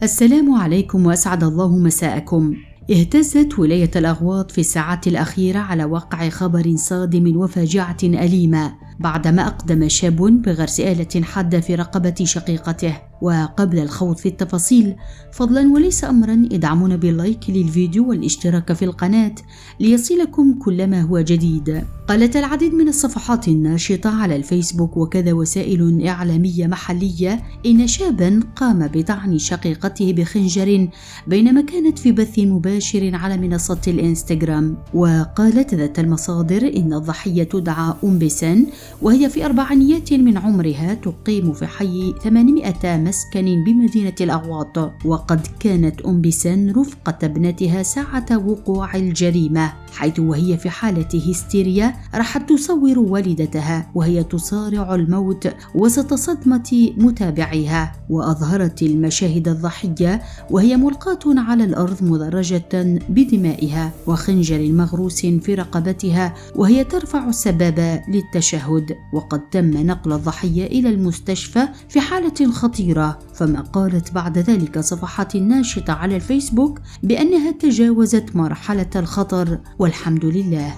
السلام عليكم وأسعد الله مساءكم. اهتزت ولاية الأغواط في الساعات الأخيرة على وقع خبر صادم وفاجعة أليمة بعدما أقدم شاب بغرس آلة حادة في رقبة شقيقته. وقبل الخوض في التفاصيل فضلا وليس أمرا ادعمونا باللايك للفيديو والاشتراك في القناة ليصلكم كل ما هو جديد. قالت العديد من الصفحات الناشطة على الفيسبوك وكذا وسائل إعلامية محلية إن شابا قام بطعن شقيقته بخنجر بينما كانت في بث مباشر على منصة الإنستغرام. وقالت ذات المصادر إن الضحية تدعى بسان وهي في 40 من عمرها تقيم في حي 800 مسكن بمدينة الأغواط. وقد كانت بسان رفقة ابنتها ساعة وقوع الجريمة، حيث وهي في حالة هستيريا راحت تصور والدتها وهي تصارع الموت وسط صدمة متابعيها. وأظهرت المشاهد الضحية وهي ملقاة على الأرض مدرجة بدمائها وخنجر مغروس في رقبتها وهي ترفع السبابة للتشهد. وقد تم نقل الضحية إلى المستشفى في حالة خطيرة، فما قالت بعد ذلك صفحات ناشطة على الفيسبوك بأنها تجاوزت مرحلة الخطر والحمد لله.